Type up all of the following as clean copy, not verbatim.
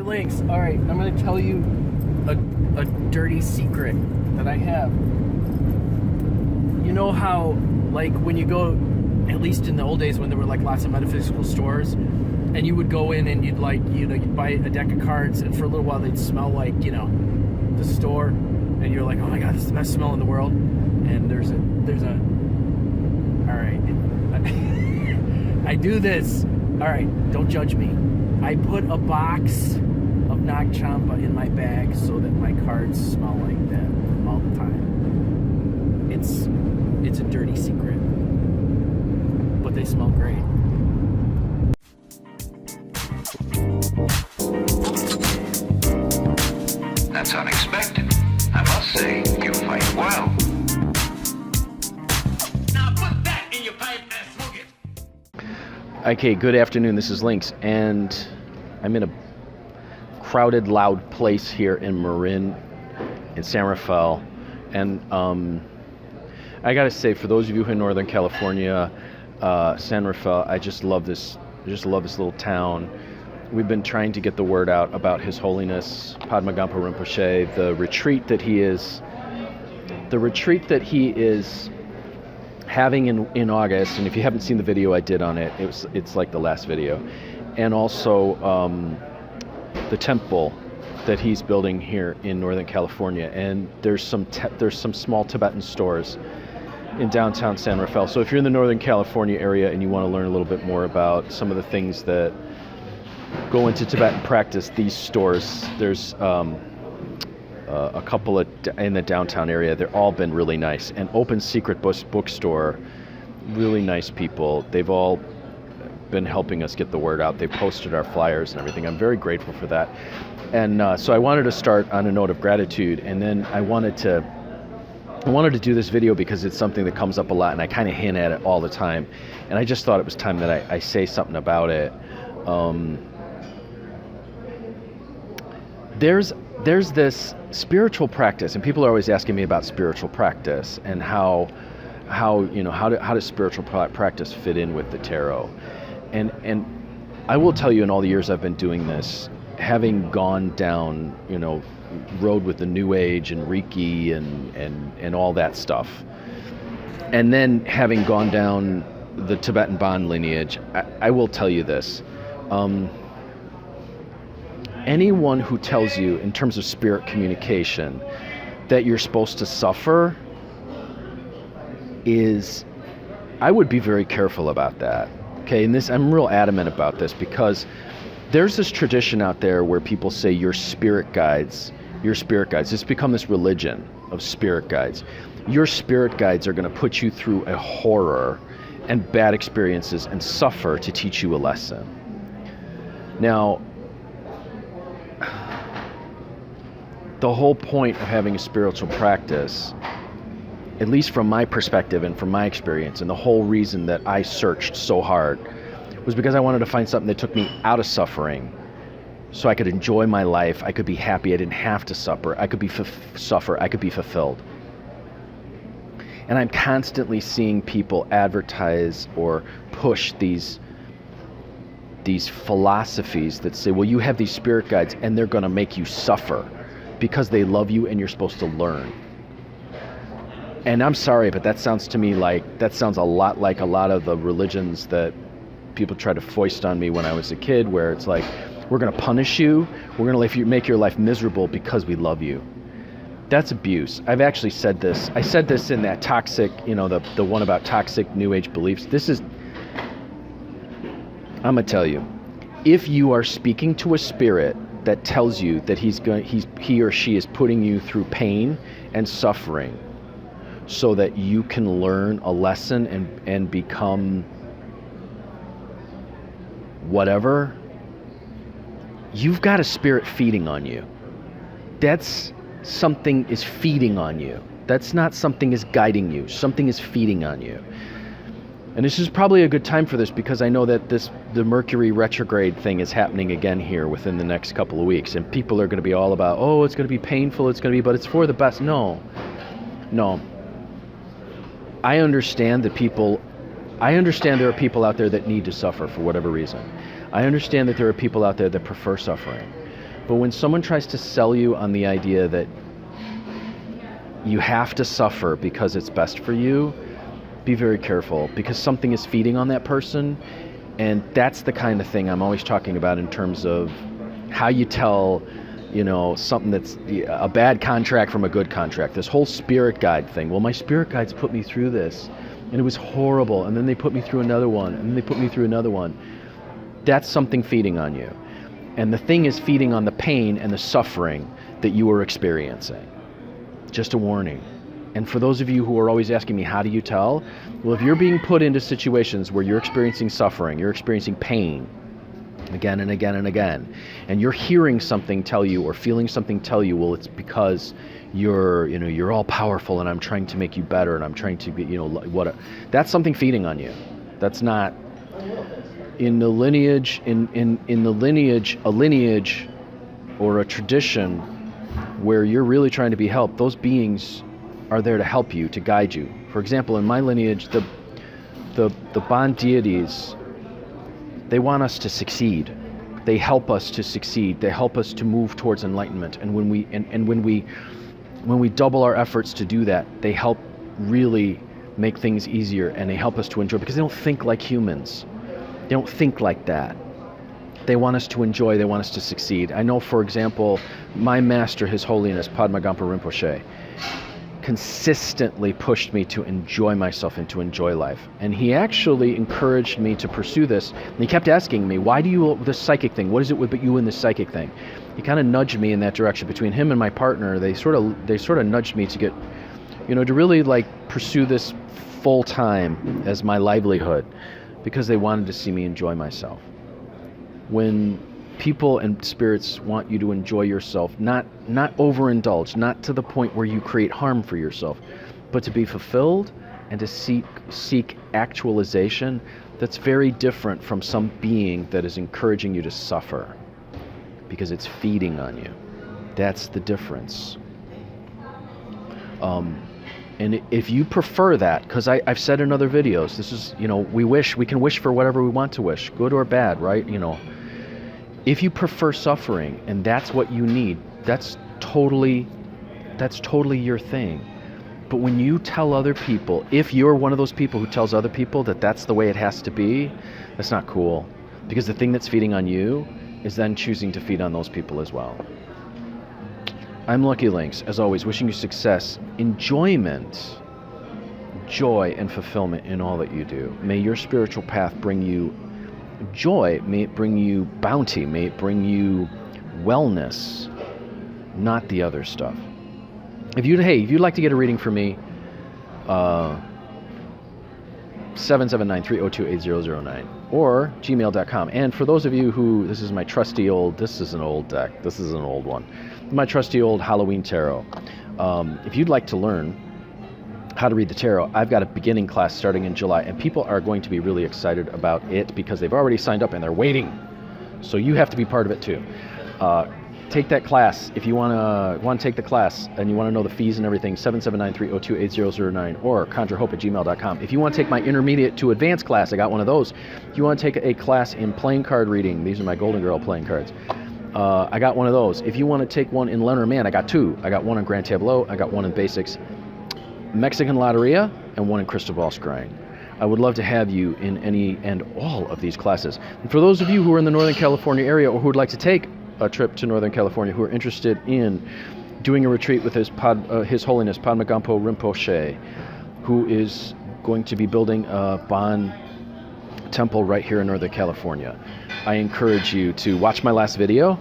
Lynx, all right, I'm going to tell you a dirty secret that I have. You know how, like, when you go, at least in the old days when there were like lots of metaphysical stores, and you would go in and you'd you'd buy a deck of cards, and for a little while they'd smell like, the store, and you're like, oh my God, this is the best smell in the world. And there's a, all right, I do this. All right, don't judge me. I put a box of Nag Champa in my bag so that my cards smell like that all the time. It's a dirty secret, but they smell great. That's unexpected. I must say, you fight well. Now put that in your pipe and smoke it. Okay, good afternoon. This is Lynx, and I'm in a crowded, loud place here in Marin, in San Rafael. And I gotta say, for those of you who are in Northern California, San Rafael, I just love this little town. We've been trying to get the word out about His Holiness Padma-Gampo Rinpoche, the retreat that he is having in August. And if you haven't seen the video I did on it, it's like the last video. And also the temple that he's building here in Northern California. And there's some small Tibetan stores in downtown San Rafael. So if you're in the Northern California area and you want to learn a little bit more about some of the things that go into Tibetan practice, these stores, there's a couple in the downtown area. They've all been really nice. And Open Secret Bookstore, really nice people. They've all been helping us get the word out. They posted our flyers and everything. I'm very grateful for that. And so I wanted to start on a note of gratitude, and then I wanted to do this video because it's something that comes up a lot, and I kind of hint at it all the time. And I just thought it was time that I say something about it. There's this spiritual practice, and people are always asking me about spiritual practice and how does spiritual practice fit in with the tarot. And I will tell you, in all the years I've been doing this, having gone down, road with the New Age and Reiki and all that stuff, and then having gone down the Tibetan Bon lineage, I will tell you this. Anyone who tells you, in terms of spirit communication, that you're supposed to suffer I would be very careful about that. Okay, and I'm real adamant about this because there's this tradition out there where people say your spirit guides. It's become this religion of spirit guides. Your spirit guides are going to put you through a horror and bad experiences and suffer to teach you a lesson. Now, the whole point of having a spiritual practice, at least from my perspective and from my experience, and the whole reason that I searched so hard, was because I wanted to find something that took me out of suffering so I could enjoy my life. I could be happy. I didn't have to suffer. I could be fulfilled. And I'm constantly seeing people advertise or push these philosophies that say, well, you have these spirit guides and they're going to make you suffer because they love you and you're supposed to learn. And I'm sorry, but that sounds a lot like a lot of the religions that people try to foist on me when I was a kid, where it's like, we're going to punish you, we're going to make your life miserable because we love you. That's abuse. I've actually said this. I said this in that toxic, the one about toxic New Age beliefs. I'm going to tell you, if you are speaking to a spirit that tells you that he or she is putting you through pain and suffering so that you can learn a lesson and become whatever, you've got a spirit feeding on you. That's something is feeding on you. That's not something is guiding you. Something is feeding on you. And this is probably a good time for this because I know that the Mercury retrograde thing is happening again here within the next couple of weeks, and people are going to be all about, oh, it's going to be painful, but it's for the best. No. I understand there are people out there that need to suffer for whatever reason. I understand that there are people out there that prefer suffering. But when someone tries to sell you on the idea that you have to suffer because it's best for you, be very careful, because something is feeding on that person. And that's the kind of thing I'm always talking about in terms of how you tell, something that's a bad contract from a good contract. This whole spirit guide thing. Well, my spirit guides put me through this, and it was horrible. And then they put me through another one, and then they put me through another one. That's something feeding on you. And the thing is feeding on the pain and the suffering that you are experiencing. Just a warning. And for those of you who are always asking me, how do you tell? Well, if you're being put into situations where you're experiencing suffering, you're experiencing pain again and again and again, and you're hearing something tell you or feeling something tell you, well, it's because you're all powerful and I'm trying to make you better and I'm trying to be, that's something feeding on you. That's not in the lineage, a lineage or a tradition where you're really trying to be helped. Those beings are there to help you, to guide you. For example, in my lineage, the Bond deities, they want us to succeed. They help us to succeed. They help us to move towards enlightenment. And when we double our efforts to do that, they help really make things easier, and they help us to enjoy, because they don't think like humans. They don't think like that. They want us to enjoy. They want us to succeed. I know, for example, my master, His Holiness Padma Gampo Rinpoche, consistently pushed me to enjoy myself and to enjoy life. And he actually encouraged me to pursue this. And he kept asking me, why do you, this psychic thing, what is it with you and this psychic thing? He kind of nudged me in that direction. Between him and my partner, they sort of nudged me to get, to really pursue this full time as my livelihood, because they wanted to see me enjoy myself. When people and spirits want you to enjoy yourself, not overindulge, not to the point where you create harm for yourself, but to be fulfilled and to seek actualization, that's very different from some being that is encouraging you to suffer because it's feeding on you. That's the difference. And if you prefer that, because I've said in other videos, this is, we can wish for whatever we want to wish, good or bad, right? If you prefer suffering and that's what you need, that's totally your thing. But when you tell other people, if you're one of those people who tells other people that that's the way it has to be, that's not cool. Because the thing that's feeding on you is then choosing to feed on those people as well. I'm Lucky Lynx, as always, wishing you success, enjoyment, joy, and fulfillment in all that you do. May your spiritual path bring you joy, may it bring you bounty, may it bring you wellness, not the other stuff. If you'd like to get a reading from me, 779-302-8009 or gmail.com. And for those of you who, this is an old deck, this is an old one, my trusty old Halloween tarot. If you'd like to learn how to read the tarot, I've got a beginning class starting in July, and people are going to be really excited about it because they've already signed up and they're waiting. So you have to be part of it too. Take that class. If you want to take the class and you want to know the fees and everything, 779-302-8009 or conjurehope@gmail.com. If you want to take my intermediate to advanced class, I got one of those. If you want to take a class in playing card reading, these are my Golden Girl playing cards. I got one of those. If you want to take one in Lenormand, I got two. I got one in Grand Tableau, I got one in Basics Mexican Loteria, and one in Cristobal Scrying. I would love to have you in any and all of these classes. And for those of you who are in the Northern California area or who would like to take a trip to Northern California, who are interested in doing a retreat with His Holiness Padma Gampo Rinpoche, who is going to be building a Bon temple right here in Northern California, I encourage you to watch my last video,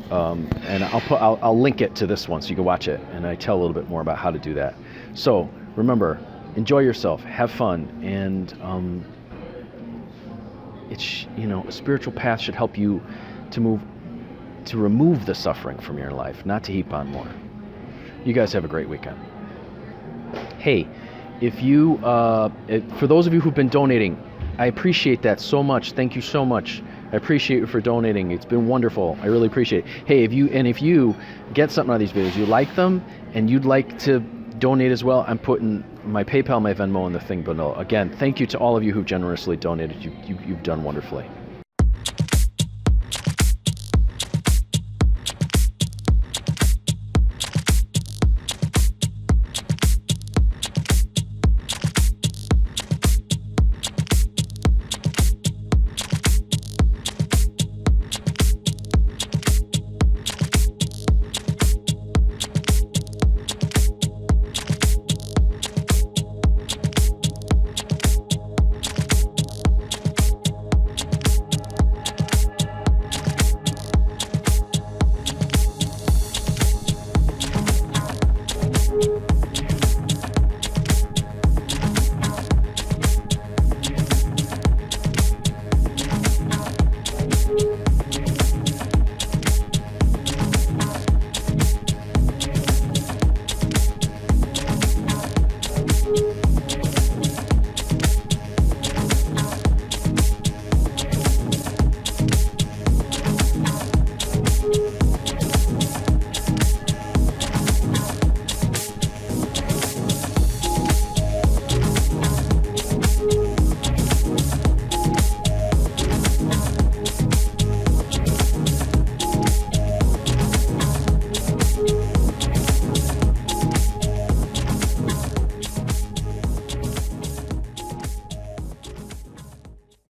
and I'll link it to this one so you can watch it, and I tell a little bit more about how to do that. So remember, enjoy yourself, have fun, and a spiritual path should help you to remove the suffering from your life, not to heap on more. You guys have a great weekend. Hey, if you, for those of you who've been donating, I appreciate that so much. Thank you so much. I appreciate you for donating. It's been wonderful. I really appreciate it. Hey, if you get something out of these videos, you like them, and you'd like to donate as well, I'm putting my PayPal, my Venmo, and the thing below. Again, thank you to all of you who've generously donated. You've done wonderfully.